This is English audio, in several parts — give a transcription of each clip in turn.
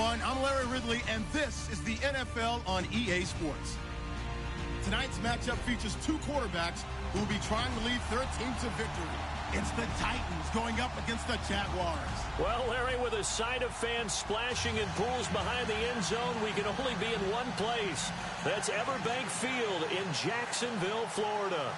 everyone. I'm Larry Ridley, and this is the NFL on EA Sports. Tonight's matchup features two quarterbacks who will be trying to lead their team to victory. It's the Titans going up against the Jaguars. Well, Larry, with a sight of fans splashing in pools behind the end zone, we can only be in one place. That's Everbank Field in Jacksonville, Florida.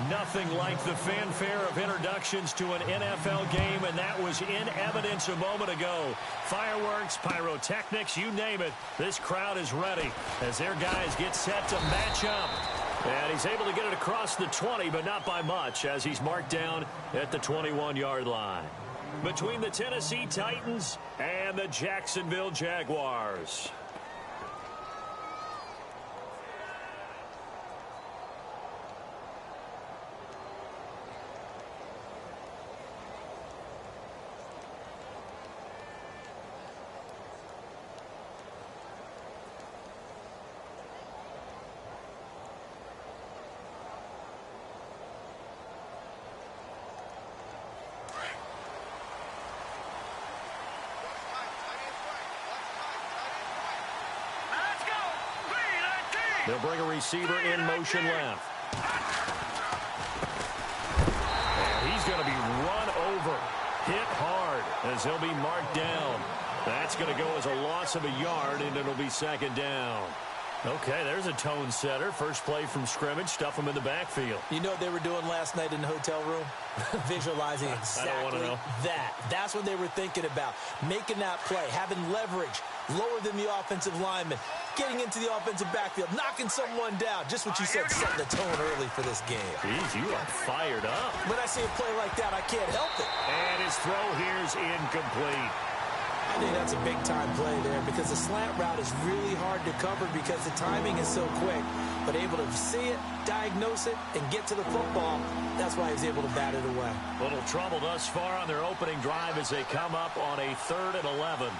Nothing like the fanfare of introductions to an NFL game, and that was in evidence a moment ago. Fireworks, pyrotechnics, you name it. This crowd is ready as their guys get set to match up. And he's able to get it across the 20, but not by much, as he's marked down at the 21-yard line. Between the Tennessee Titans and the Jacksonville Jaguars. They'll bring a receiver in motion left. And he's going to be run over, hit hard, as he'll be marked down. That's going to go as a loss of a yard, and it'll be second down. Okay, there's a tone setter. First play from scrimmage, stuff him in the backfield. You know what they were doing last night in the hotel room? Visualizing exactly that. That's what they were thinking about. Making that play, having leverage, lower than the offensive lineman, getting into the offensive backfield, knocking someone down. Just what you said, setting the tone early for this game. Jeez, you are fired up. When I see a play like that, I can't help it. And his throw here's incomplete. I think that's a big-time play there because the slant route is really hard to cover because the timing is so quick. But able to see it, diagnose it, and get to the football, that's why he's able to bat it away. Little trouble thus far on their opening drive as they come up on a 3rd and 11.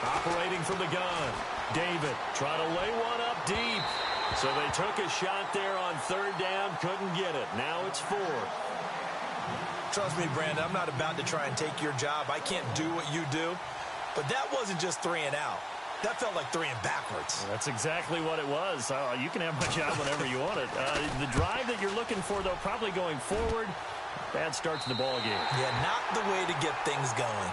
Operating from the gun. David trying to lay one up deep. So they took a shot there on 3rd down, couldn't get it. Now it's 4. Trust me, Brandon, I'm not about to try and take your job. I can't do what you do. But that wasn't just 3 and out. That felt like 3 and backwards. That's exactly what it was. You can have my job whenever you want it. The drive that you're looking for, though, probably going forward. Bad start to the ball game. Yeah, not the way to get things going.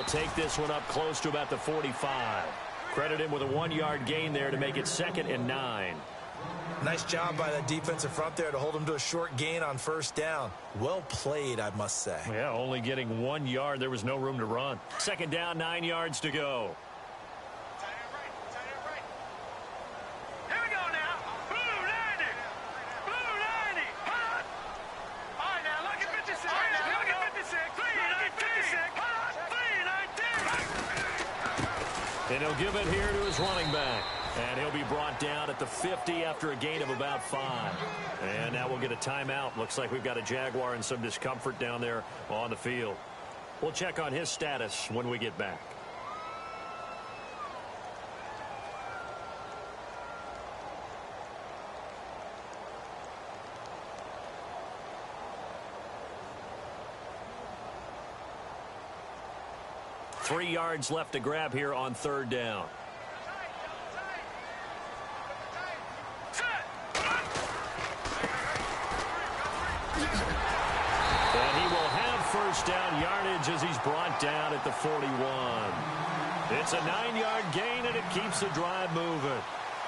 Take this one up close to about the 45. Credit him with a 1-yard gain there to make it 2nd and 9. Nice job by that defensive front there to hold him to a short gain on 1st down. Well played, I must say. Yeah, only getting 1 yard. There was no room to run. 2nd down, 9 yards to go. And he'll give it here to his running back. And he'll be brought down at the 50 after a gain of about 5. And now we'll get a timeout. Looks like we've got a Jaguar in some discomfort down there on the field. We'll check on his status when we get back. Three yards left to grab here on 3rd down. And he will have 1st down yardage as he's brought down at the 41. It's a 9-yard gain, and it keeps the drive moving.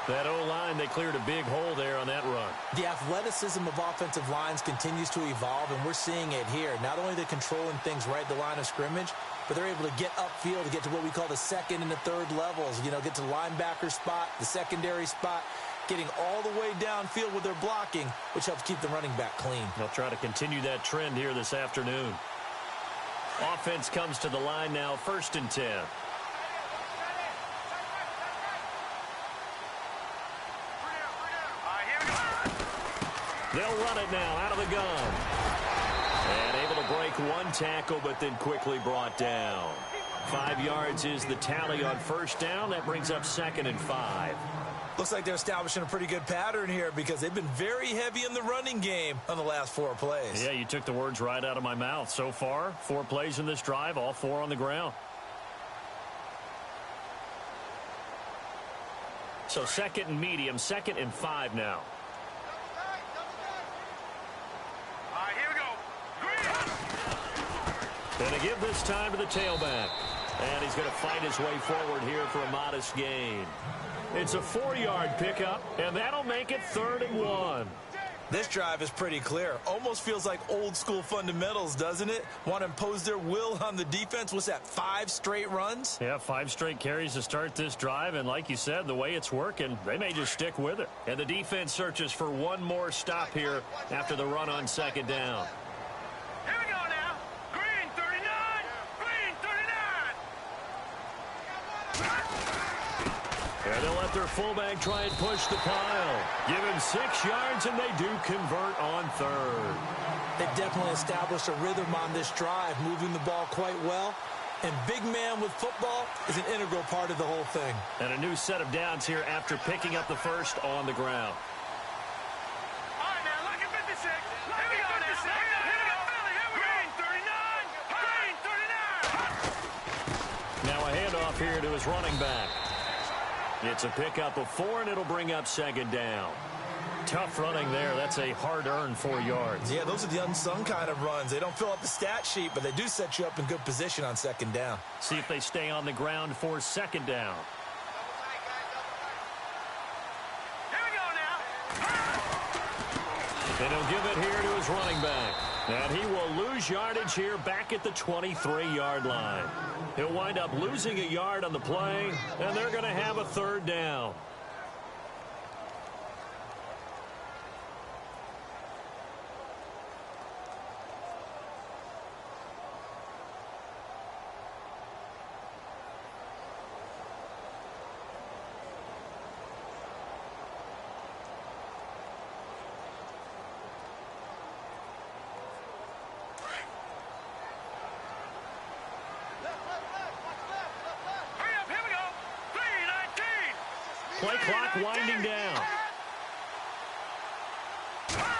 That O-line, they cleared a big hole there on that run. The athleticism of offensive lines continues to evolve, and we're seeing it here. Not only they're controlling things right at the line of scrimmage, but they're able to get upfield to get to what we call the 2nd and the 3rd levels. You know, get to the linebacker spot, the secondary spot, getting all the way downfield with their blocking, which helps keep the running back clean. They'll try to continue that trend here this afternoon. Offense comes to the line now, 1st and 10. They'll run it now out of the gun. And able to break one tackle, but then quickly brought down. 5 yards is the tally on 1st down. That brings up 2nd and 5. Looks like they're establishing a pretty good pattern here because they've been very heavy in the running game on the last 4 plays. Yeah, you took the words right out of my mouth. So far, 4 plays in this drive, all 4 on the ground. So 2nd and medium, 2nd and 5 now. Going to give this time to the tailback. And he's going to fight his way forward here for a modest gain. It's a 4-yard pickup, and that'll make it 3rd and 1. This drive is pretty clear. Almost feels like old school fundamentals, doesn't it? Want to impose their will on the defense. What's that, 5 straight runs? Yeah, 5 straight carries to start this drive, and like you said, the way it's working, they may just stick with it. And the defense searches for one more stop here after the run on 2nd down. Here we go now. Green 39. Green 39. And they'll let their fullback try and push the pile. Give him 6 yards, and they do convert on 3rd. They've definitely established a rhythm on this drive, moving the ball quite well. And big man with football is an integral part of the whole thing. And a new set of downs here after picking up the 1st on the ground. All right, now, look at 56. Look at 56. Here we go. Green 39. Green 39. Now a handoff here to his running back. It's a pickup of 4, and it'll bring up 2nd down. Tough running there. That's a hard-earned 4 yards. Yeah, those are the unsung kind of runs. They don't fill up the stat sheet, but they do set you up in good position on 2nd down. See if they stay on the ground for 2nd down. Here we go now. And he'll give it here to his running back. And he will lose yardage here back at the 23-yard line. He'll wind up losing a yard on the play, and they're going to have a 3rd down. Play clock winding down.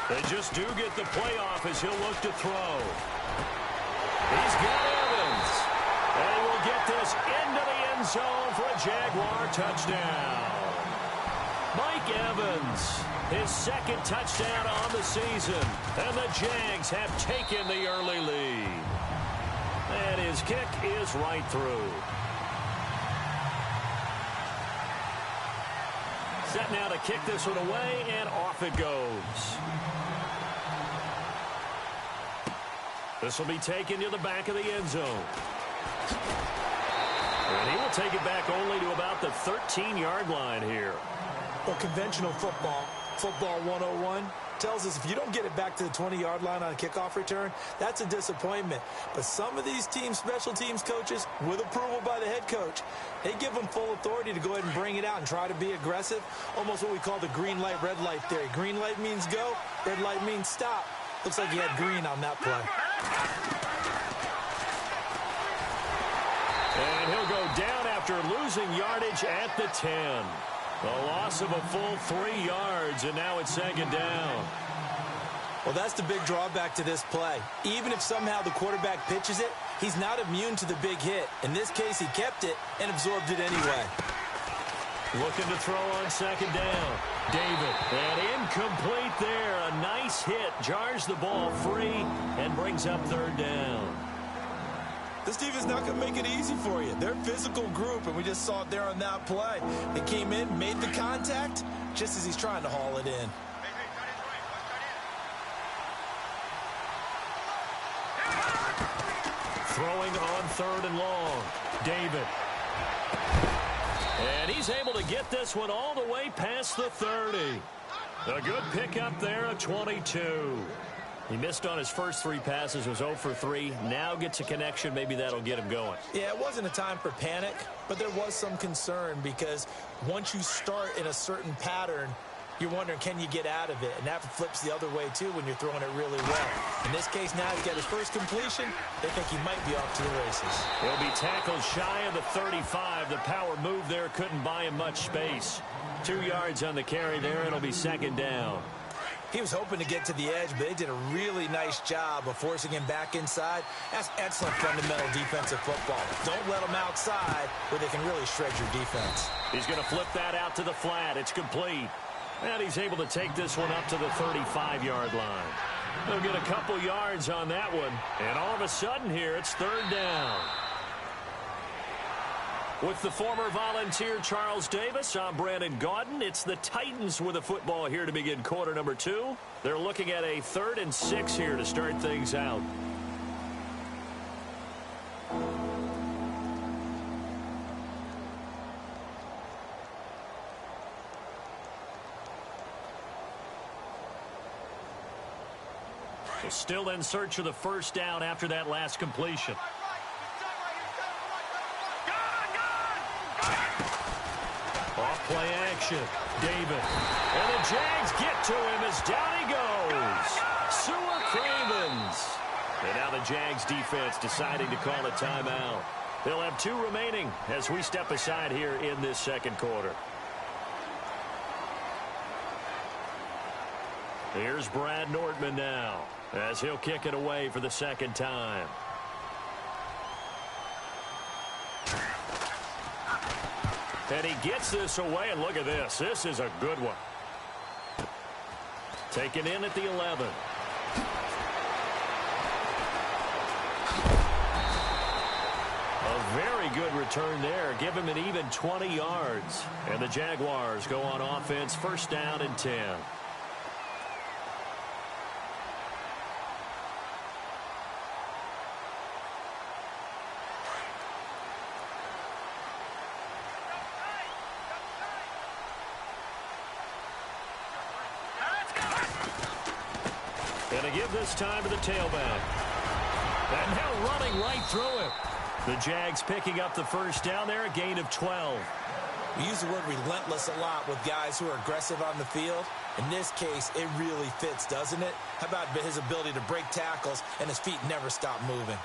They just do get the play off as he'll look to throw. He's got Evans. And he will get this into the end zone for a Jaguar touchdown. Mike Evans, his 2nd touchdown on the season. And the Jags have taken the early lead. And his kick is right through. Set now to kick this one away, and off it goes. This will be taken to the back of the end zone. And he will take it back only to about the 13-yard line here. Well, conventional football 101, tells us if you don't get it back to the 20-yard line on a kickoff return, that's a disappointment. But some of these teams, special teams coaches, with approval by the head coach, they give them full authority to go ahead and bring it out and try to be aggressive. Almost what we call the green light, red light theory. Green light means go, red light means stop. Looks like he had green on that play. And he'll go down after losing yardage at the 10. A loss of a full 3 yards, and now it's 2nd down. Well, that's the big drawback to this play. Even if somehow the quarterback pitches it, he's not immune to the big hit. In this case, he kept it and absorbed it anyway. Looking to throw on 2nd down. David, and incomplete there. A nice hit, jars the ball free, and brings up 3rd down. This defense not going to make it easy for you. They're a physical group, and we just saw it there on that play. They came in, made the contact, just as he's trying to haul it in. Throwing on 3rd and long. David. And he's able to get this one all the way past the 30. A good pickup there at 22. He missed on his first 3 passes, was 0 for 3. Now gets a connection. Maybe that'll get him going. Yeah, it wasn't a time for panic, but there was some concern because once you start in a certain pattern, you're wondering, can you get out of it? And that flips the other way, too, when you're throwing it really well. In this case, now he's got his first completion. They think he might be off to the races. He'll be tackled shy of the 35. The power move there couldn't buy him much space. 2 yards on the carry there. It'll be second down. He was hoping to get to the edge, but they did a really nice job of forcing him back inside. That's excellent fundamental defensive football. Don't let him outside where they can really shred your defense. He's going to flip that out to the flat. It's complete. And he's able to take this one up to the 35-yard line. He'll get a couple yards on that one. And all of a sudden here, it's third down. With the former Volunteer Charles Davis, I'm Brandon Gaudin. It's the Titans with the football here to begin quarter number 2. They're looking at a 3rd and 6 here to start things out. Still in search of the first down after that last completion. Off play action. David. And the Jags get to him as down he goes. Sewer Cravens. And now the Jags defense deciding to call a timeout. They'll have 2 remaining as we step aside here in this second quarter. Here's Brad Nordman now as he'll kick it away for the second time. And he gets this away, and look at this. This is a good one. Taken in at the 11. A very good return there. Give him an even 20 yards. And the Jaguars go on offense, first down and 10. And to give this time to the tailback. And now running right through it. The Jags picking up the first down there, a gain of 12. We use the word relentless a lot with guys who are aggressive on the field. In this case, it really fits, doesn't it? How about his ability to break tackles and his feet never stop moving?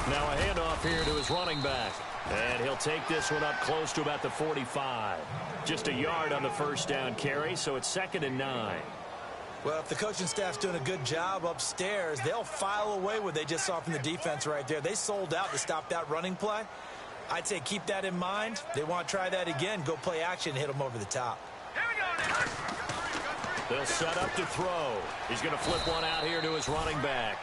Now a handoff here to his running back. And he'll take this one up close to about the 45. Just a yard on the first down carry, so it's 2nd and 9. Well, if the coaching staff's doing a good job upstairs, they'll file away what they just saw from the defense right there. They sold out to stop that running play. I'd say keep that in mind. They want to try that again. Go play action and hit them over the top. They'll set up to throw. He's going to flip one out here to his running back.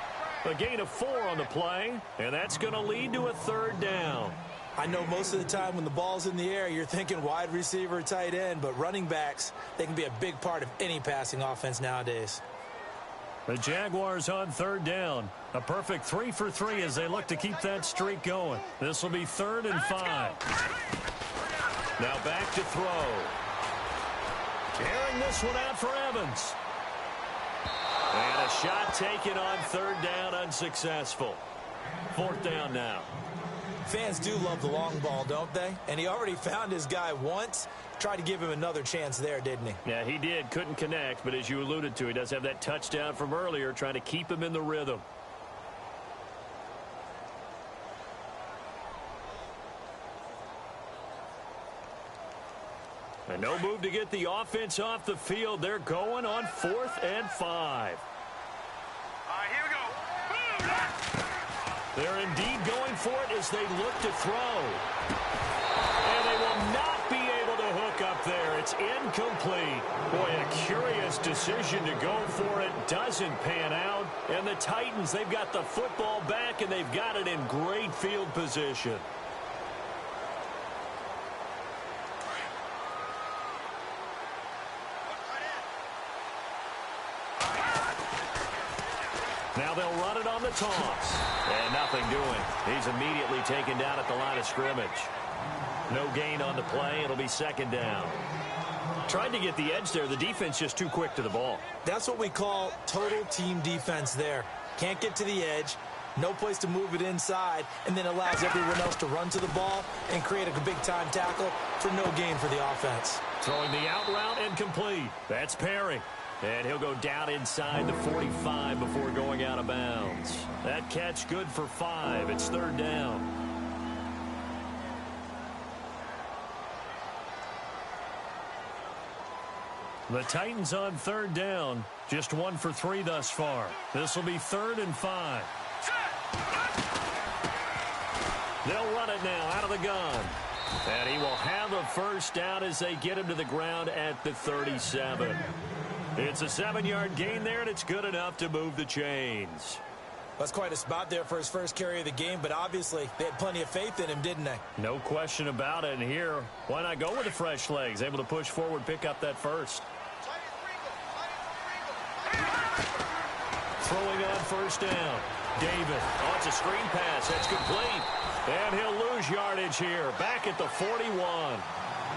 A gain of 4 on the play, and that's going to lead to a third down. I know most of the time when the ball's in the air, you're thinking wide receiver, tight end, but running backs, they can be a big part of any passing offense nowadays. The Jaguars on third down. A perfect 3 for 3 as they look to keep that streak going. This will be 3rd and 5. Now back to throw. Carrying this one out for Evans. And a shot taken on third down, unsuccessful. 4th down now. Fans do love the long ball, don't they? And he already found his guy once. Tried to give him another chance there, didn't he? Yeah, he did. Couldn't connect, but as you alluded to, he does have that touchdown from earlier, trying to keep him in the rhythm. And no move to get the offense off the field. They're going on 4th and 5. All right, here we go. They're indeed going for it as they look to throw. And they will not be able to hook up there. It's incomplete. Boy, a curious decision to go for it. Doesn't pan out. And the Titans, they've got the football back, and they've got it in great field position. Now they'll run it on the toss. And nothing doing. He's immediately taken down at the line of scrimmage. No gain on the play. It'll be second down. Tried to get the edge there. The defense just too quick to the ball. That's what we call total team defense there. Can't get to the edge. No place to move it inside, and then allows everyone else to run to the ball and create a big-time tackle for no gain for the offense. Throwing the out route and complete. That's Perry. And he'll go down inside the 45 before going out of bounds. That catch good for 5. It's third down. The Titans on third down. Just 1 for 3 thus far. This will be 3rd and 5. They'll run it now out of the gun. And he will have a first down as they get him to the ground at the 37. It's a 7-yard gain there, and it's good enough to move the chains. That's quite a spot there for his first carry of the game, but obviously they had plenty of faith in him, didn't they? No question about it. And here, why not go with the fresh legs? Able to push forward, pick up that first. Throwing on first down. David. Oh, it's a screen pass. That's complete. And he'll lose yardage here. Back at the 41.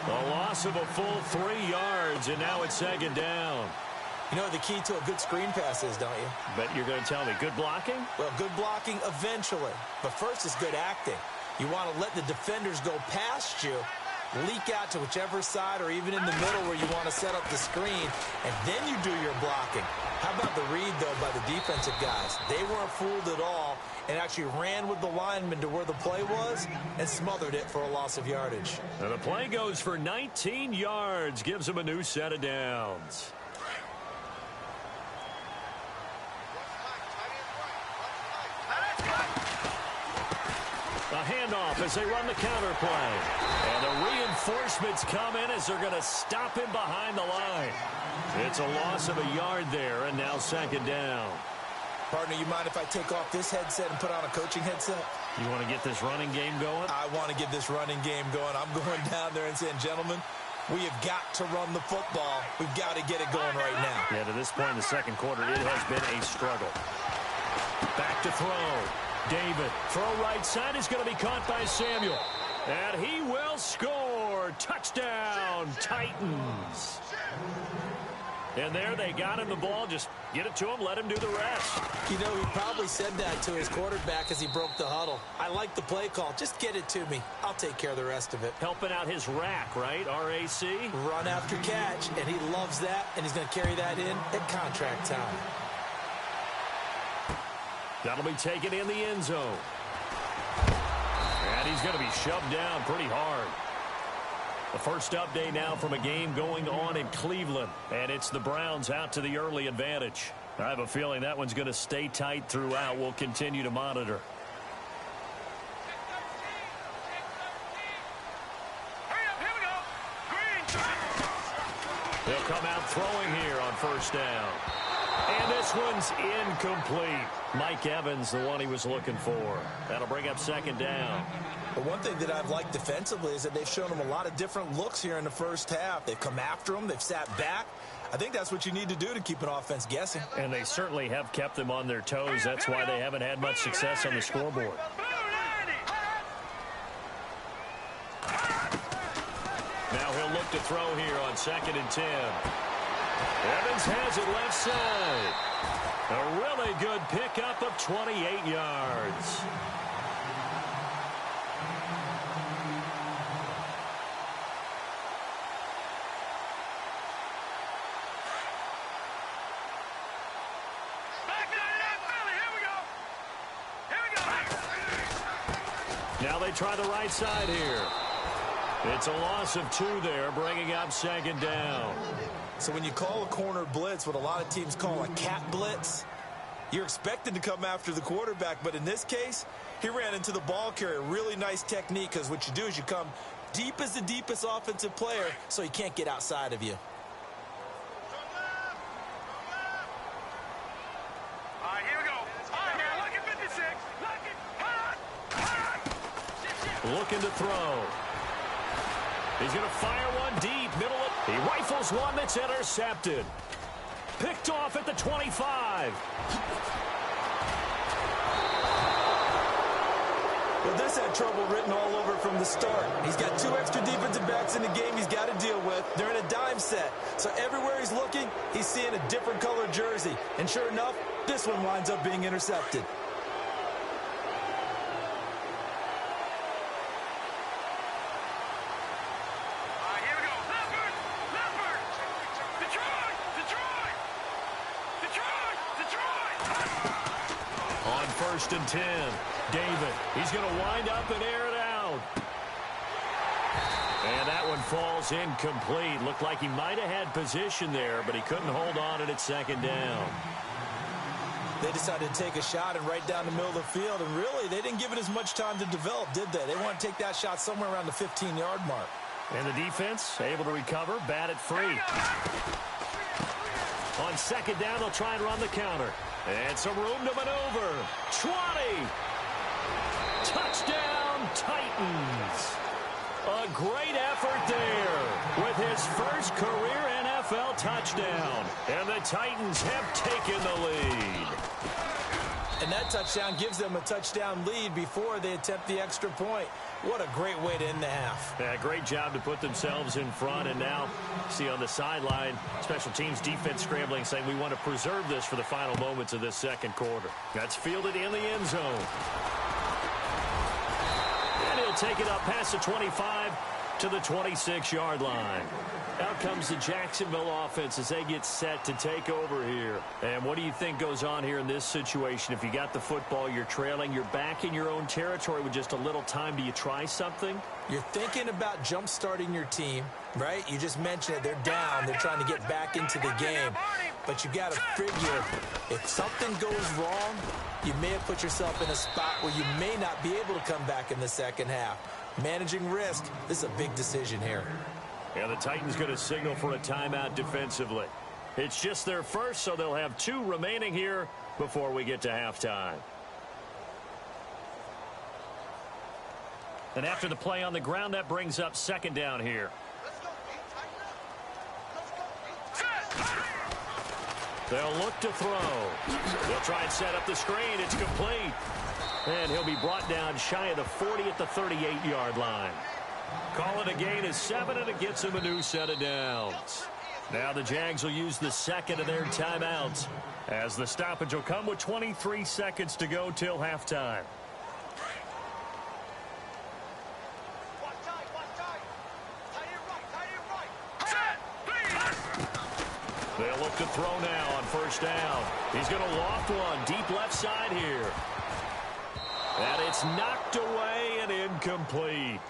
A loss of a full 3 yards, and now it's second down. You know what the key to a good screen pass is, don't you? But you're going to tell me, good blocking? Well, good blocking eventually. But first is good acting. You want to let the defenders go past you, leak out to whichever side or even in the middle where you want to set up the screen, and then you do your blocking. How about the read, though, by the defensive guys? They weren't fooled at all and actually ran with the lineman to where the play was and smothered it for a loss of yardage. Now the play goes for 19 yards, gives them a new set of downs. A handoff as they run the counter play. And the reinforcements come in as they're going to stop him behind the line. It's a loss of a yard there, and now second down. Partner, you mind if I take off this headset and put on a coaching headset? You want to get this running game going? I want to get this running game going. I'm going down there and saying, gentlemen, we have got to run the football. We've got to get it going right now. Yeah, to this point in the second quarter, it has been a struggle. Back to throw. David, throw right side is going to be caught by Samuel. And he will score. Touchdown, Titans. And there they got him the ball. Just get it to him, let him do the rest. You know, he probably said that to his quarterback as he broke the huddle. I like the play call. Just get it to me. I'll take care of the rest of it. Helping out his rack, right? R-A-C? Run after catch, and he loves that, and he's going to carry that in at contract time. That'll be taken in the end zone. And he's going to be shoved down pretty hard. The first update now from a game going on in Cleveland. And it's the Browns out to the early advantage. I have a feeling that one's going to stay tight throughout. We'll continue to monitor. They'll come out throwing here on first down. And this one's incomplete. Mike Evans, the one he was looking for. That'll bring up second down. But one thing that I've liked defensively is that they've shown him a lot of different looks here in the first half. They've come after him. They've sat back. I think that's what you need to do to keep an offense guessing. And they certainly have kept them on their toes. That's why they haven't had much success on the scoreboard. Now he'll look to throw here on 2nd and 10. Evans has it left side. A really good pickup of 28 yards. Now they try the right side here. It's a loss of 2 there, bringing up second down. So when you call a corner blitz, what a lot of teams call a cat blitz, you're expected to come after the quarterback. But in this case, he ran into the ball carrier. Really nice technique, because what you do is you come deep as the deepest offensive player so he can't get outside of you. All right, here we go. All right, now look at 56. Looking to throw. He's going to fire one deep, middle of. He rifles one that's intercepted. Picked off at the 25. This had trouble written all over from the start. He's got 2 extra defensive backs in the game he's got to deal with. They're in a dime set. So everywhere he's looking, he's seeing a different color jersey. And sure enough, this one winds up being intercepted. First and 10. David, he's going to wind up and air it out. And that one falls incomplete. Looked like he might have had position there, but he couldn't hold on at second down. They decided to take a shot and right down the middle of the field, and really, they didn't give it as much time to develop, did they? They want to take that shot somewhere around the 15-yard mark. And the defense able to recover, bat it free. On second down, they'll try and run the counter. And some room to maneuver. 20. Touchdown, Titans. A great effort there with his first career NFL touchdown. And the Titans have taken the lead. And that touchdown gives them a touchdown lead before they attempt the extra point. What a great way to end the half. Yeah, great job to put themselves in front. And now, see on the sideline, special teams defense scrambling, saying we want to preserve this for the final moments of this second quarter. That's fielded in the end zone. And he'll take it up past the 25 to the 26-yard line. Out comes the Jacksonville offense as they get set to take over here. And what do you think goes on here in this situation? If you got the football, you're trailing, you're back in your own territory with just a little time. Do you try something? You're thinking about jump-starting your team, right? You just mentioned it. They're down. They're trying to get back into the game. But you got to figure if something goes wrong, you may have put yourself in a spot where you may not be able to come back in the second half. Managing risk, this is a big decision here. Yeah, the Titans going to signal for a timeout defensively. It's just their first, so they'll have 2 remaining here before we get to halftime. And after the play on the ground, that brings up second down here. They'll look to throw. They'll try and set up the screen. It's complete. And he'll be brought down shy of the 40 at the 38-yard line. Call it a gain of 7, and it gets him a new set of downs. Now the Jags will use the second of their timeouts as the stoppage will come with 23 seconds to go till halftime. They'll look to throw now on first down. He's going to loft one deep left side here. And it's knocked away and incomplete.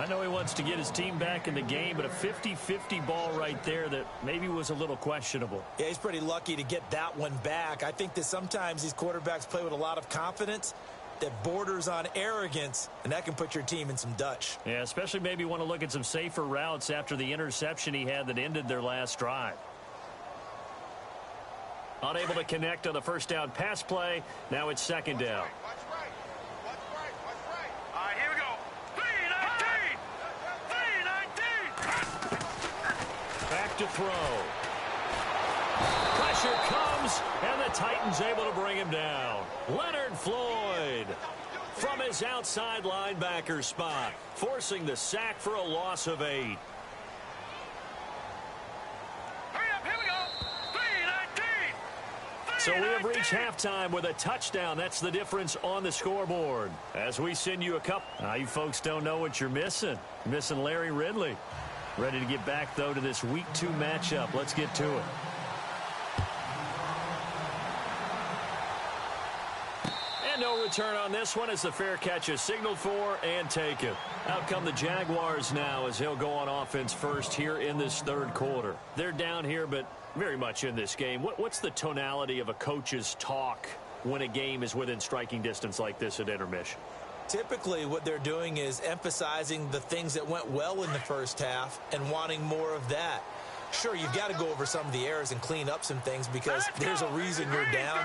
I know he wants to get his team back in the game, but a 50-50 ball right there that maybe was a little questionable. Yeah, he's pretty lucky to get that one back. I think that sometimes these quarterbacks play with a lot of confidence that borders on arrogance, and that can put your team in some Dutch. Yeah, especially maybe want to look at some safer routes after the interception he had that ended their last drive. Unable to connect on the first down pass play. Now it's second down. To throw. Pressure comes, and the Titans able to bring him down. Leonard Floyd from his outside linebacker spot, forcing the sack for a loss of 8. So we have reached halftime with a touchdown. That's the difference on the scoreboard. As we send you a couple. You folks don't know what you're missing. You're missing Larry Ridley. Ready to get back, though, to this Week 2 matchup. Let's get to it. And no return on this one as the fair catch is signaled for and taken. Out come the Jaguars now as he'll go on offense first here in this third quarter. They're down here, but very much in this game. What's the tonality of a coach's talk when a game is within striking distance like this at intermission? Typically, what they're doing is emphasizing the things that went well in the first half and wanting more of that. Sure, you've got to go over some of the errors and clean up some things because there's a reason you're down.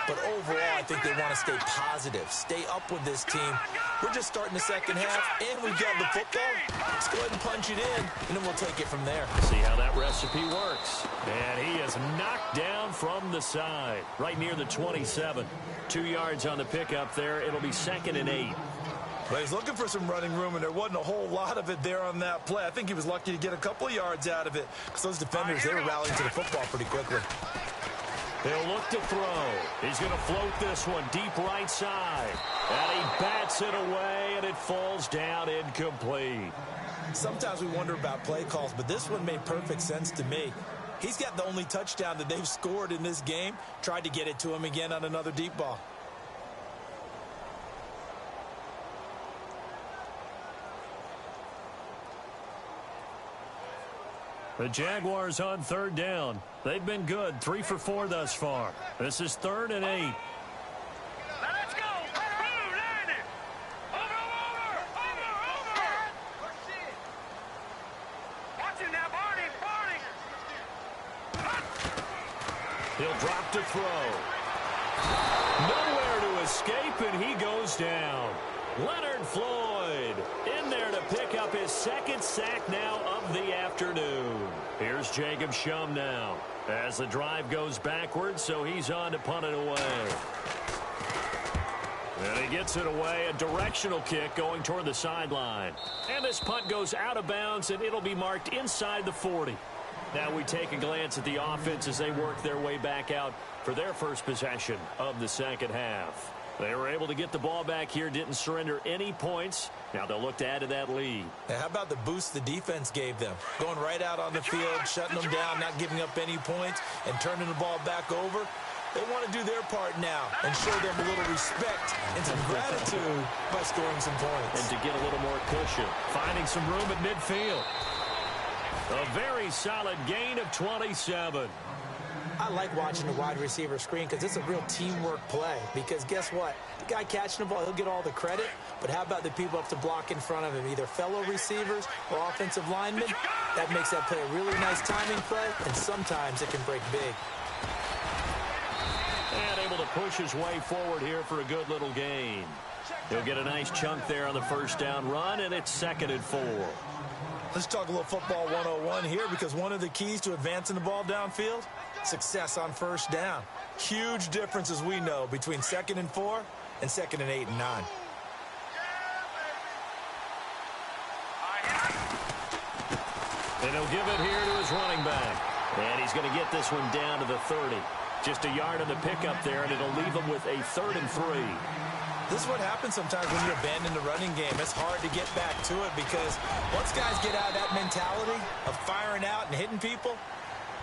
But overall, I think they want to stay positive, stay up with this team. We're just starting the second half, and we've got the football. Let's go ahead and punch it in, and then we'll take it from there. See how that recipe works. And he is knocked down from the side, right near the 27. 2 yards on the pickup there. It'll be 2nd and 8. Well, he's looking for some running room, and there wasn't a whole lot of it there on that play. I think he was lucky to get a couple of yards out of it because those defenders, they were rallying to the football pretty quickly. He'll look to throw. He's going to float this one deep right side. And he bats it away, and it falls down incomplete. Sometimes we wonder about play calls, but this one made perfect sense to me. He's got the only touchdown that they've scored in this game. Tried to get it to him again on another deep ball. The Jaguars on third down. They've been good, 3 for 4 thus far. This is 3rd and 8. Now let's go. Boom, land it. Over. Watch it now, Barney. He'll drop to throw. Nowhere to escape, and he goes down. Leonard Floyd in there to pick up his 2nd sack now of the afternoon. Here's Jacob Shum now as the drive goes backwards, so he's on to punt it away. And he gets it away, a directional kick going toward the sideline. And this punt goes out of bounds, and it'll be marked inside the 40. Now we take a glance at the offense as they work their way back out for their first possession of the second half. They were able to get the ball back here, didn't surrender any points. Now they'll look to add to that lead. Now, how about the boost the defense gave them? Going right out on the field, shutting them down, not giving up any points, and turning the ball back over. They want to do their part now and show them a little respect and some gratitude by scoring some points. And to get a little more cushion, finding some room at midfield. A very solid gain of 27. I like watching the wide receiver screen because it's a real teamwork play. Because guess what? The guy catching the ball, he'll get all the credit. But how about the people up to block in front of him, either fellow receivers or offensive linemen? That makes that play a really nice timing play, and sometimes it can break big. And able to push his way forward here for a good little gain. He'll get a nice chunk there on the first down run, and it's 2nd and 4. Let's talk a little football 101 here, because one of the keys to advancing the ball downfield, success on first down. Huge difference, as we know, between 2nd and 4 and 2nd and 8 and 9. And he'll give it here to his running back. And he's going to get this one down to the 30. Just a yard on the pickup there, and it'll leave him with a 3rd and 3. This is what happens sometimes when you abandon the running game. It's hard to get back to it because once guys get out of that mentality of firing out and hitting people,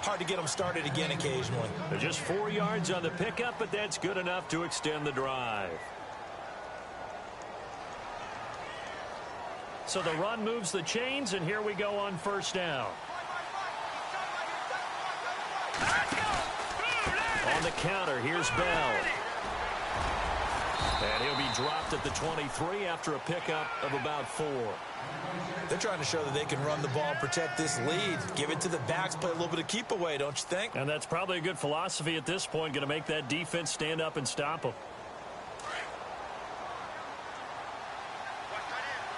hard to get them started again occasionally. They're just 4 yards on the pickup, but that's good enough to extend the drive. So the run moves the chains, and here we go on first down. On the counter, here's Bell. And he'll be dropped at the 23 after a pickup of about 4. They're trying to show that they can run the ball and protect this lead. Give it to the backs, play a little bit of keep away, don't you think? And that's probably a good philosophy at this point, going to make that defense stand up and stop them.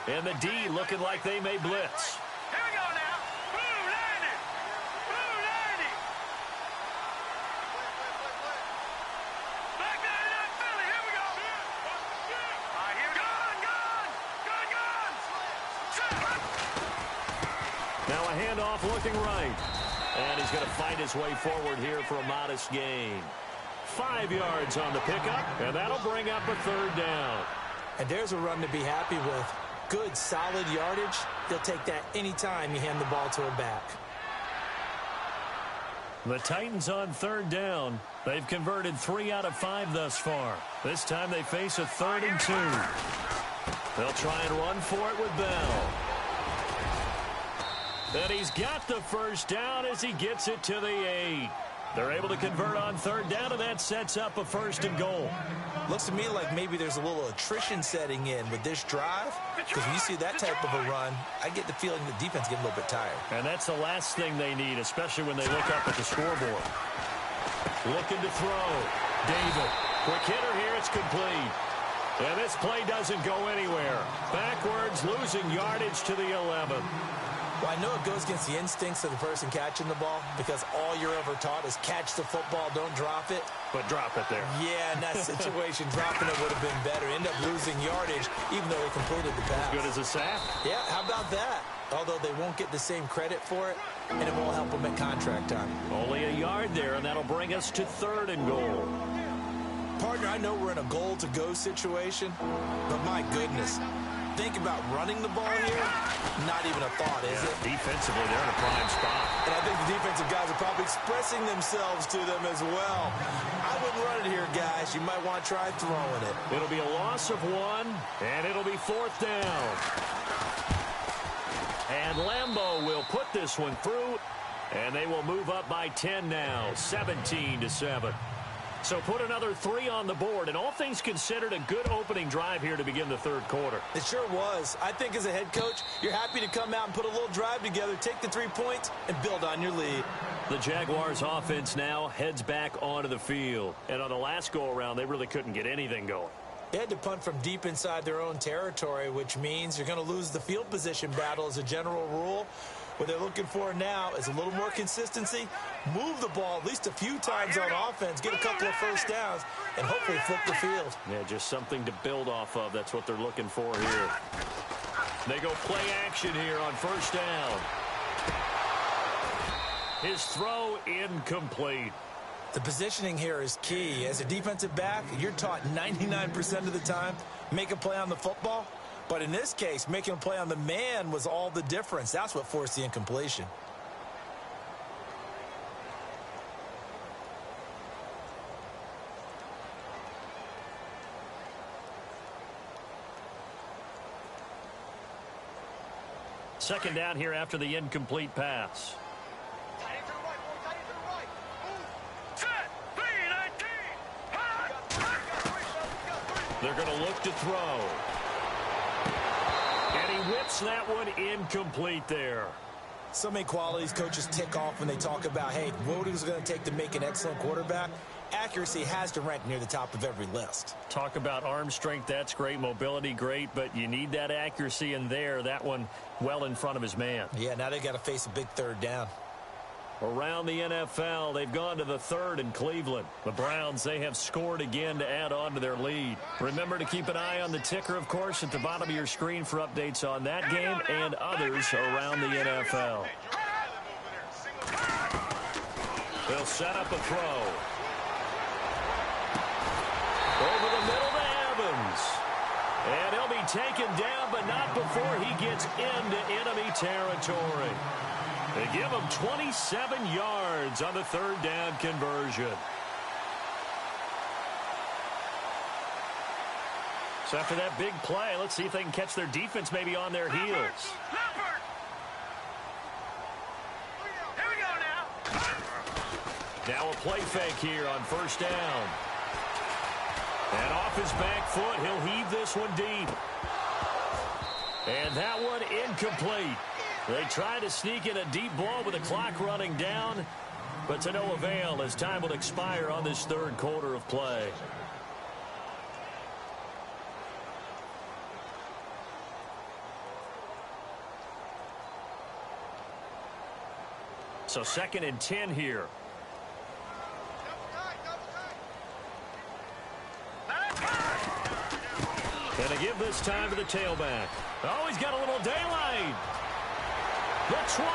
And the D looking like they may blitz. Here we go now. Boom, land it. Boom, land it. Back there in that Philly. Here we go. All right, here we go. Gun. Now a handoff looking right. And he's going to fight his way forward here for a modest gain. 5 yards on the pickup, and that'll bring up a 3rd down. And there's a run to be happy with. Good, solid yardage. They'll take that anytime you hand the ball to a back. The Titans on 3rd down. They've converted 3 out of 5 thus far. This time they face a 3rd and 2. They'll try and run for it with Bell. And he's got the first down as he gets it to the 8. They're able to convert on 3rd down, and that sets up a 1st and goal. Looks to me like maybe there's a little attrition setting in with this drive, because when you see that type of a run, I get the feeling the defense getting a little bit tired. And that's the last thing they need, especially when they look up at the scoreboard. Looking to throw. David. Quick hitter here. It's complete. And this play doesn't go anywhere. Backwards, losing yardage to the 11. Well, I know it goes against the instincts of the person catching the ball because all you're ever taught is catch the football, don't drop it. But drop it there. Yeah, in that situation, dropping it would have been better. End up losing yardage, even though they completed the pass. As good as a sack. Yeah, how about that? Although they won't get the same credit for it, and it won't help them at contract time. Only a yard there, and that'll bring us to 3rd and goal. Partner, I know we're in a goal-to-go situation, but my goodness, think about running the ball here, not even a thought, is it? Defensively, they're in a prime spot. And I think the defensive guys are probably expressing themselves to them as well. I wouldn't run it here, guys. You might want to try throwing it. It'll be a loss of 1, and it'll be 4th down. And Lambeau will put this one through, and they will move up by 10 now, 17-7. So put another 3 on the board, and all things considered, a good opening drive here to begin the 3rd quarter. It sure was. I think as a head coach, you're happy to come out and put a little drive together, take the 3 points, and build on your lead. The Jaguars offense now heads back onto the field. And on the last go-around, they really couldn't get anything going. They had to punt from deep inside their own territory, which means you're going to lose the field position battle as a general rule. What they're looking for now is a little more consistency, move the ball at least a few times on offense, get a couple of first downs, and hopefully flip the field. Yeah, just something to build off of. That's what they're looking for here. They go play action here on 1st down. His throw incomplete. The positioning here is key. As a defensive back, you're taught 99% of the time, make a play on the football. But in this case, making a play on the man was all the difference. That's what forced the incompletion. Second down here after the incomplete pass. They're going to look to throw. And he whips that one incomplete there. So many qualities coaches tick off when they talk about, hey, what is it going to take to make an excellent quarterback? Accuracy has to rank near the top of every list. Talk about arm strength, that's great. Mobility, great. But you need that accuracy in there. That one well in front of his man. Yeah, now they got to face a big 3rd down. Around the NFL, they've gone to the 3rd in Cleveland. The Browns, they have scored again to add on to their lead. Remember to keep an eye on the ticker, of course, at the bottom of your screen for updates on that game and others around the NFL. They'll set up a throw. Over the middle to Evans. And he'll be taken down, but not before he gets into enemy territory. They give him 27 yards on the 3rd down conversion. So after that big play, let's see if they can catch their defense maybe on their heels. Here we go now. Now a play fake here on 1st down. And off his back foot, he'll heave this one deep. And that one incomplete. They try to sneak in a deep ball with the clock running down, but to no avail as time will expire on this 3rd quarter of play. So 2nd and 10 here. And to give this time to the tailback. Oh, he's got a little daylight. The 20.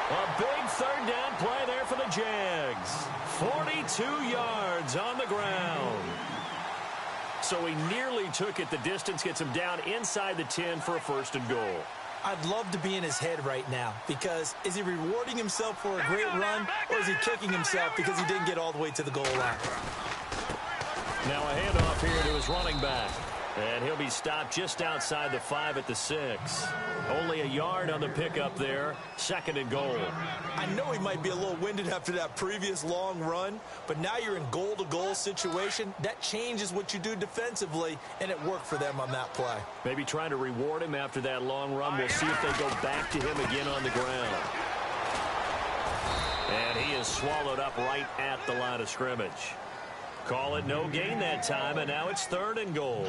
A big 3rd down play there for the Jags. 42 yards on the ground. So he nearly took it the distance, gets him down inside the 10 for a 1st and goal. I'd love to be in his head right now because is he rewarding himself for a great run or is he kicking himself because he didn't get all the way to the goal line? Now a handoff here to his running back. And he'll be stopped just outside the 5 at the 6. Only a yard on the pickup there. 2nd and goal. I know he might be a little winded after that previous long run, but now you're in goal-to-goal situation. That changes what you do defensively, and it worked for them on that play. Maybe trying to reward him after that long run. We'll see if they go back to him again on the ground. And he is swallowed up right at the line of scrimmage. Call it no gain that time, and now it's 3rd and goal.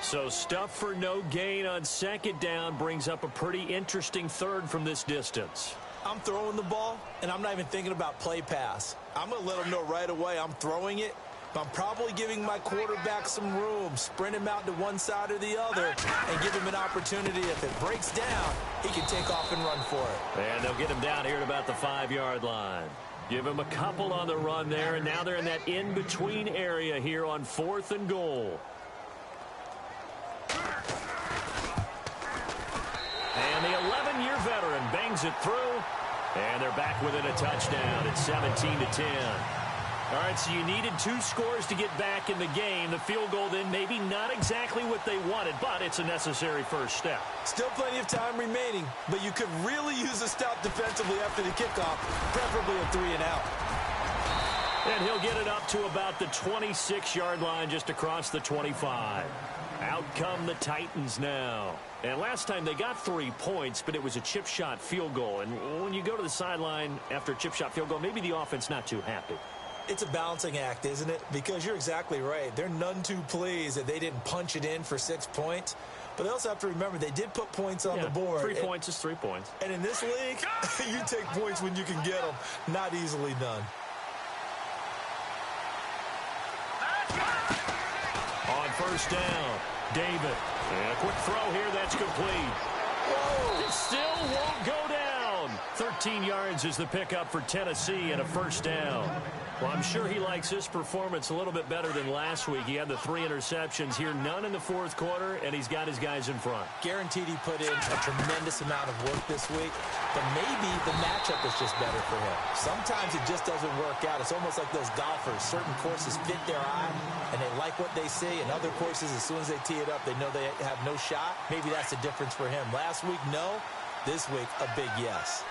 So stuff for no gain on second down brings up a pretty interesting third from this distance. I'm throwing the ball, and I'm not even thinking about play pass. I'm going to let them know right away I'm throwing it, but I'm probably giving my quarterback some room, sprint him out to one side or the other, and give him an opportunity. If it breaks down, he can take off and run for it. And they'll get him down here at about the 5-yard line. Give him a couple on the run there, and now they're in that in-between area here on 4th and goal. And the 11-year veteran bangs it through, and they're back within a touchdown. It's 17-10. All right, so you needed 2 scores to get back in the game. The field goal then maybe not exactly what they wanted, but it's a necessary first step. Still plenty of time remaining, but you could really use a stop defensively after the kickoff, preferably a 3-and-out. And he'll get it up to about the 26-yard line, just across the 25. Out come the Titans now. And last time they got 3 points, but it was a chip shot field goal. And when you go to the sideline after a chip shot field goal, maybe the offense not too happy. It's a balancing act, isn't it? Because you're exactly right. They're none too pleased that they didn't punch it in for 6 points. But they also have to remember they did put points on the board. 3 points is 3 points. And in this league, you take points when you can get them. Not easily done. On first down, David. And a quick throw here that's complete. Whoa! It still won't go down. 13 yards is the pickup for Tennessee and a first down. Well, I'm sure he likes his performance a little bit better than last week. He had the 3 interceptions here, none in the 4th quarter, and he's got his guys in front. Guaranteed he put in a tremendous amount of work this week, but maybe the matchup is just better for him. Sometimes it just doesn't work out. It's almost like those golfers. Certain courses fit their eye, and they like what they see, and other courses, as soon as they tee it up, they know they have no shot. Maybe that's the difference for him. Last week, no. This week, a big yes.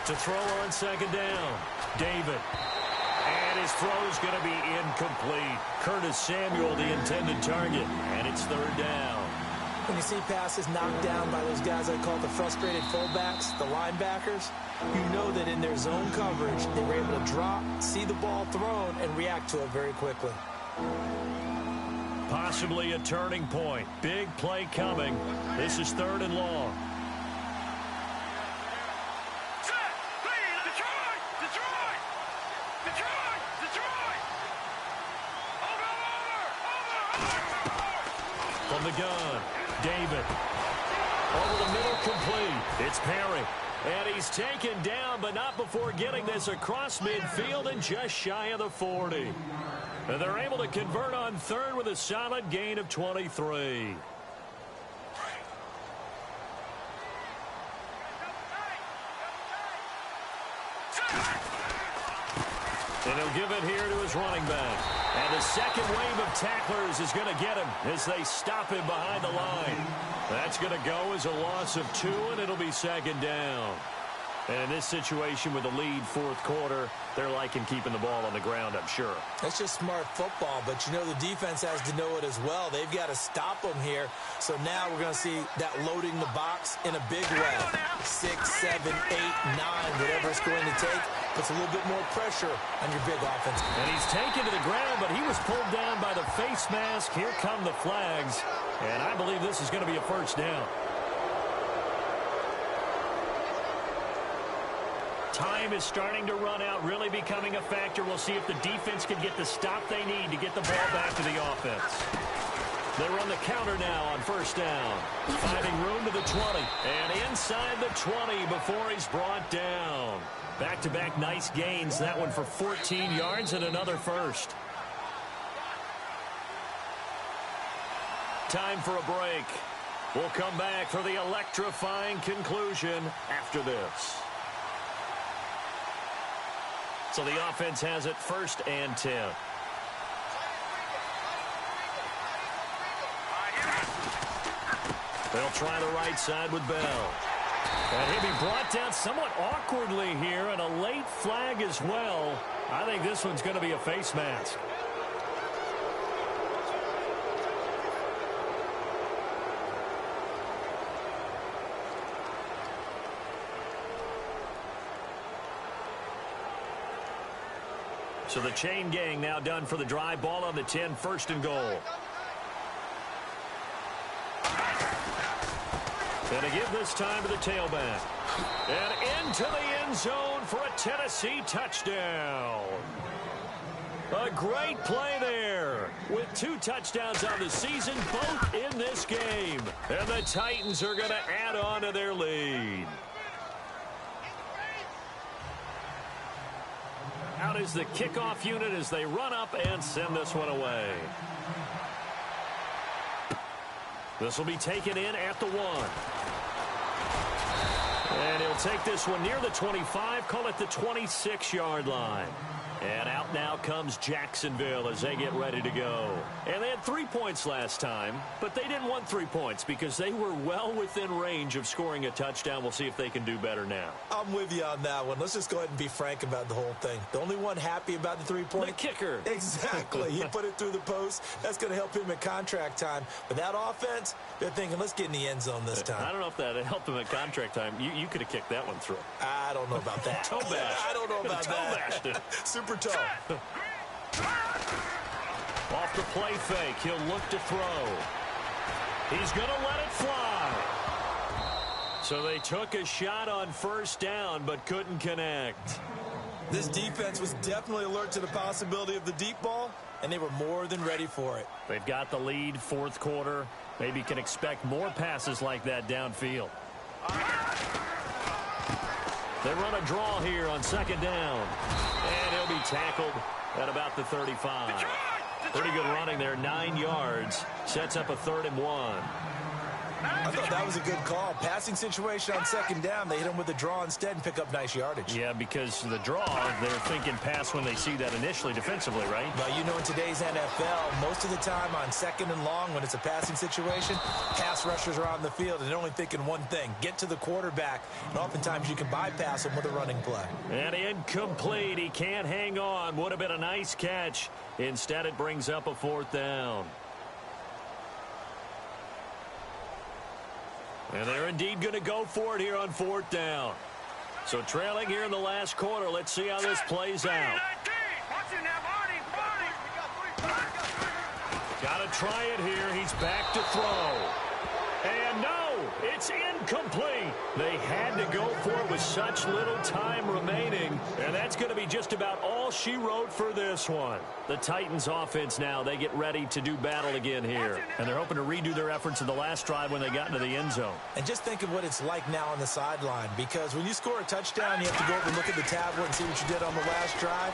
To throw on second down, David. And his throw's going to be incomplete. Curtis Samuel, the intended target, and it's 3rd down. When you see passes knocked down by those guys I call the frustrated fullbacks, the linebackers, you know that in their zone coverage, they were able to drop, see the ball thrown, and react to it very quickly. Possibly a turning point. Big play coming. This is 3rd and long. From the gun, David. Over the middle, complete. It's Perry. And he's taken down, but not before getting this across midfield and just shy of the 40. And they're able to convert on 3rd with a solid gain of 23. And he'll give it here to his running back. And the second wave of tacklers is going to get him as they stop him behind the line. That's going to go as a loss of 2, and it'll be 2nd down. And in this situation with the lead 4th quarter, they're liking keeping the ball on the ground, I'm sure. That's just smart football, but you know the defense has to know it as well. They've got to stop them here. So now we're going to see that loading the box in a big way. 6, 7, 8, 9, whatever it's going to take, puts a little bit more pressure on your big offense. And he's taken to the ground, but he was pulled down by the face mask. Here come the flags, and I believe this is going to be a first down. Time is starting to run out, really becoming a factor. We'll see if the defense can get the stop they need to get the ball back to the offense. They run the counter now on first down. Finding room to the 20. And inside the 20 before he's brought down. Back-to-back nice gains. That one for 14 yards and another first. Time for a break. We'll come back for the electrifying conclusion after this. So the offense has it 1st and 10. They'll try the right side with Bell. And he'll be brought down somewhat awkwardly here, and a late flag as well. I think this one's going to be a face mask. So the chain gang now done for the drive. Ball on the 10, first and goal. And to give this time to the tailback. And into the end zone for a Tennessee touchdown. A great play there with 2 touchdowns on the season, both in this game. And the Titans are going to add on to their lead. Out is the kickoff unit as they run up and send this one away. This will be taken in at the 1. And he'll take this one near the 25, call it the 26-yard line. And out now comes Jacksonville as they get ready to go. And they had 3 points last time, but they didn't want 3 points because they were well within range of scoring a touchdown. We'll see if they can do better now. I'm with you on that one. Let's just go ahead and be frank about the whole thing. The only one happy about the 3-point? The kicker. Exactly. He put it through the post. That's going to help him at contract time. But that offense, they're thinking, let's get in the end zone this time. I don't know if that helped him at contract time. You could have kicked that one through. I don't know about that. Toe bash. I don't know about that. Toe bashed it. Super toe. Off the play fake, he'll look to throw. He's going to let it fly. So they took a shot on first down, but couldn't connect. This defense was definitely alert to the possibility of the deep ball, and they were more than ready for it. They've got the lead, fourth quarter. Maybe can expect more passes like that downfield. They run a draw here on second down. And he'll be tackled at about the 35. Pretty good running there, 9 yards. Sets up a 3rd and 1. I thought that was a good call. Passing situation on second down. They hit him with a draw instead and pick up nice yardage. Yeah, because the draw, they're thinking pass when they see that initially defensively, right? But you know, in today's NFL, most of the time on second and long, when it's a passing situation, pass rushers are on the field and they're only thinking one thing, get to the quarterback. And oftentimes you can bypass them with a running play. And incomplete. He can't hang on. Would have been a nice catch. Instead, it brings up a 4th down. And they're indeed going to go for it here on 4th down. So trailing here in the last quarter. Let's see how this plays out. Got to try it here. He's back to throw. And no, it's incomplete. They had to go for it with such little time remaining. And that's going to be just about all she wrote for this one. The Titans offense now, they get ready to do battle again here. And they're hoping to redo their efforts in the last drive when they got into the end zone. And just think of what it's like now on the sideline. Because when you score a touchdown, you have to go over and look at the tablet and see what you did on the last drive.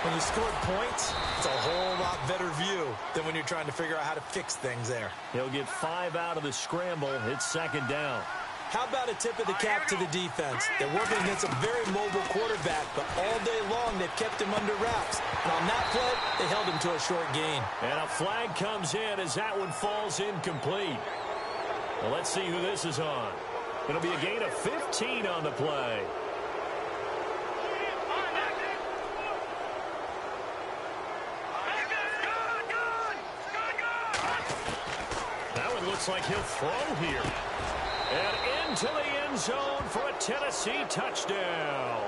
When you scored points, it's a whole lot better view than when you're trying to figure out how to fix things there. He'll get 5 out of the scramble. It's second down. How about a tip of the cap to the defense? They're working against a very mobile quarterback, but all day long they've kept him under wraps. And on that play, they held him to a short gain. And a flag comes in as that one falls incomplete. Well, let's see who this is on. It'll be a gain of 15 on the play. That one looks like he'll throw here. And into the end zone for a Tennessee touchdown.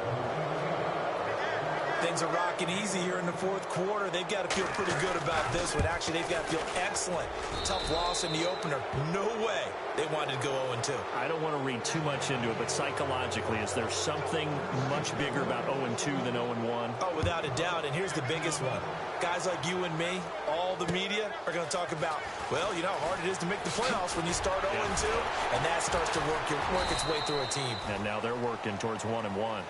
Things are rocking easy here in the fourth quarter. They've got to feel pretty good about this one. Actually, they've got to feel excellent. Tough loss in the opener. No way they wanted to go 0-2. I don't want to read too much into it, but psychologically, is there something much bigger about 0-2 than 0-1? Oh, without a doubt. And here's the biggest one. Guys like you and me, all the media, are going to talk about, well, you know how hard it is to make the playoffs when you start 0-2. And that starts to work its way through a team. And now they're working towards 1-1.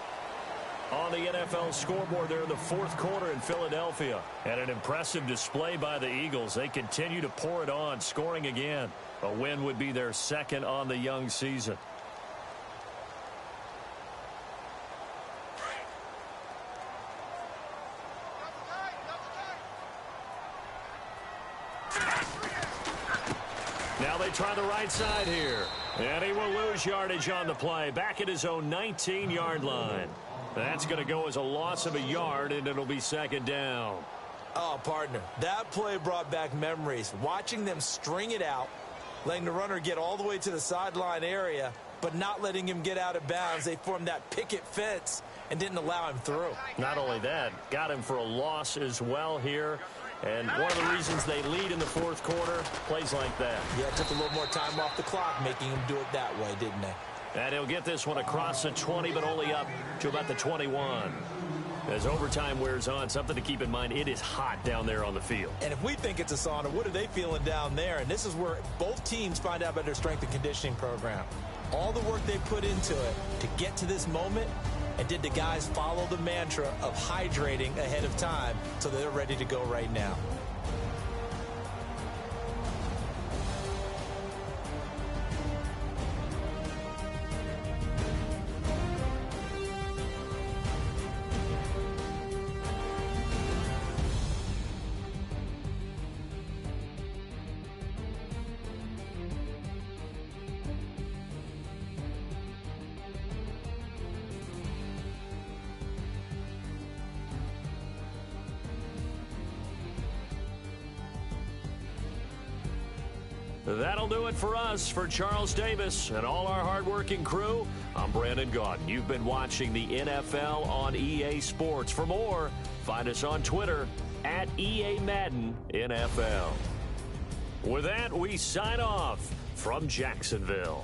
On the NFL scoreboard, they're in the fourth quarter in Philadelphia. And an impressive display by the Eagles. They continue to pour it on, scoring again. A win would be their second on the young season. Now they try the right side here. And he will lose yardage on the play. Back at his own 19-yard line. That's going to go as a loss of a yard, and it'll be second down. Oh, partner, that play brought back memories. Watching them string it out, letting the runner get all the way to the sideline area, but not letting him get out of bounds. They formed that picket fence, and didn't allow him through. Not only that, got him for a loss as well here. And one of the reasons they lead in the fourth quarter, plays like that. Yeah, took a little more time off the clock, making him do it that way, didn't they? And he'll get this one across the 20, but only up to about the 21. As overtime wears on, something to keep in mind, it is hot down there on the field. And if we think it's a sauna, what are they feeling down there? And this is where both teams find out about their strength and conditioning program. All the work they put into it to get to this moment, and did the guys follow the mantra of hydrating ahead of time so they're ready to go right now? That'll do it for us. For Charles Davis and all our hardworking crew, I'm Brandon Gaudin. You've been watching the NFL on EA Sports. For more, find us on Twitter at EA Madden NFL. With that, we sign off from Jacksonville.